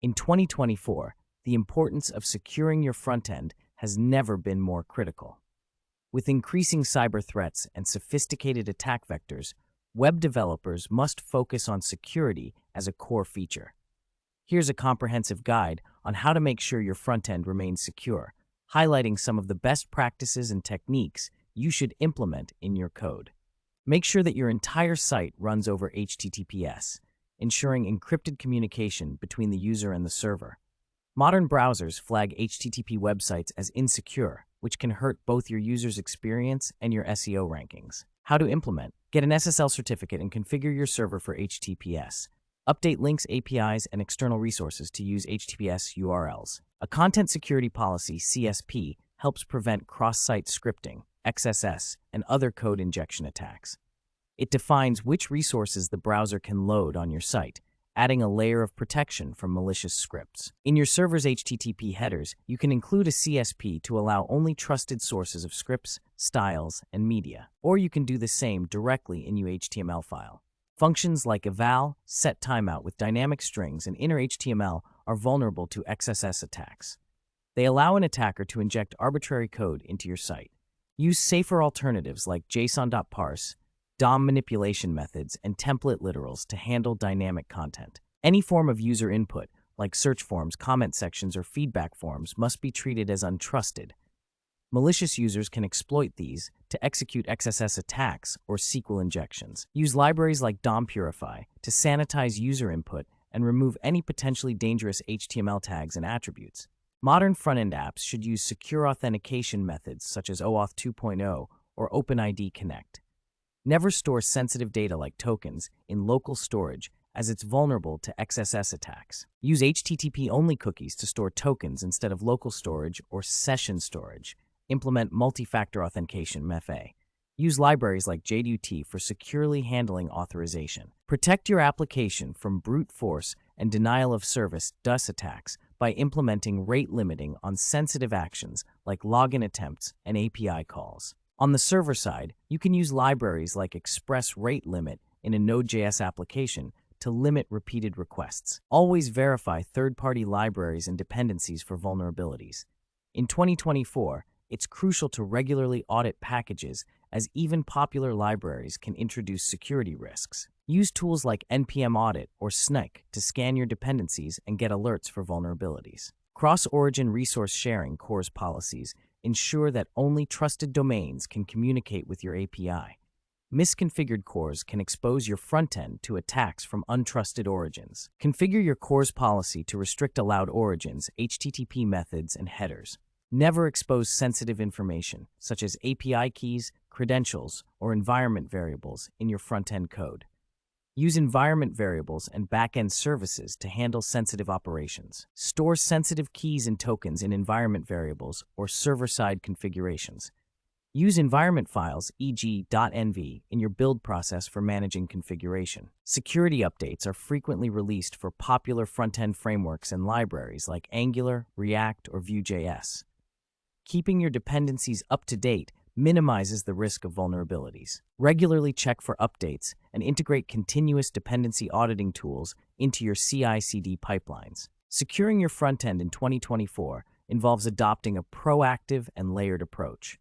In 2024, the importance of securing your front end has never been more critical. With increasing cyber threats and sophisticated attack vectors, web developers must focus on security as a core feature. Here's a comprehensive guide on how to make sure your front end remains secure, highlighting some of the best practices and techniques you should implement in your code. Make sure that your entire site runs over HTTPS, ensuring encrypted communication between the user and the server. Modern browsers flag HTTP websites as insecure, which can hurt both your user's experience and your SEO rankings. How to implement: get an SSL certificate and configure your server for HTTPS. Update links, APIs, and external resources to use HTTPS URLs. A content security policy, CSP, helps prevent cross-site scripting, XSS, and other code injection attacks. It defines which resources the browser can load on your site, adding a layer of protection from malicious scripts. In your server's HTTP headers, you can include a CSP to allow only trusted sources of scripts, styles, and media. Or you can do the same directly in your HTML file. Functions like eval, set timeout with dynamic strings, and inner HTML are vulnerable to XSS attacks. They allow an attacker to inject arbitrary code into your site. Use safer alternatives like JSON.parse, DOM manipulation methods, and template literals to handle dynamic content. Any form of user input, like search forms, comment sections, or feedback forms, must be treated as untrusted. Malicious users can exploit these to execute XSS attacks or SQL injections. Use libraries like DOM Purify to sanitize user input and remove any potentially dangerous HTML tags and attributes. Modern front-end apps should use secure authentication methods such as OAuth 2.0 or OpenID Connect. Never store sensitive data like tokens in local storage, as it's vulnerable to XSS attacks. Use HTTP-only cookies to store tokens instead of local storage or session storage. Implement multi-factor authentication (MFA). Use libraries like JDUT for securely handling authorization. Protect your application from brute force and denial of service (DUS) attacks by implementing rate limiting on sensitive actions like login attempts and API calls. On the server side, you can use libraries like Express Rate Limit in a Node.js application to limit repeated requests. Always verify third-party libraries and dependencies for vulnerabilities. In 2024, it's crucial to regularly audit packages, as even popular libraries can introduce security risks. Use tools like npm audit or SNIC to scan your dependencies and get alerts for vulnerabilities. Cross-origin resource sharing CORS policies ensure that only trusted domains can communicate with your API. Misconfigured CORS can expose your front end to attacks from untrusted origins. Configure your CORS policy to restrict allowed origins, HTTP methods, and headers. Never expose sensitive information, such as API keys, credentials, or environment variables in your front-end code. Use environment variables and back-end services to handle sensitive operations. Store sensitive keys and tokens in environment variables or server-side configurations. Use environment files, e.g. .env, in your build process for managing configuration. Security updates are frequently released for popular front-end frameworks and libraries like Angular, React, or Vue.js. Keeping your dependencies up to date minimizes the risk of vulnerabilities. Regularly check for updates and integrate continuous dependency auditing tools into your CI/CD pipelines. Securing your front end in 2024 involves adopting a proactive and layered approach.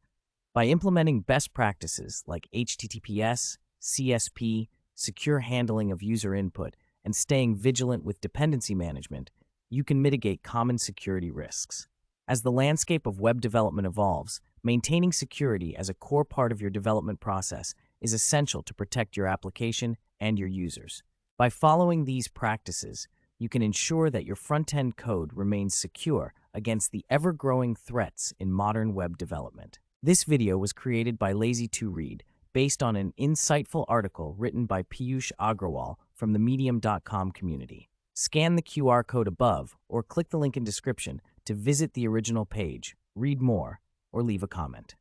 By implementing best practices like HTTPS, CSP, secure handling of user input, and staying vigilant with dependency management, you can mitigate common security risks. As the landscape of web development evolves, maintaining security as a core part of your development process is essential to protect your application and your users. By following these practices, you can ensure that your front-end code remains secure against the ever-growing threats in modern web development. This video was created by Lazy2Read based on an insightful article written by Piyush Agrawal from the Medium.com community. Scan the QR code above or click the link in description to visit the original page, read more, or leave a comment.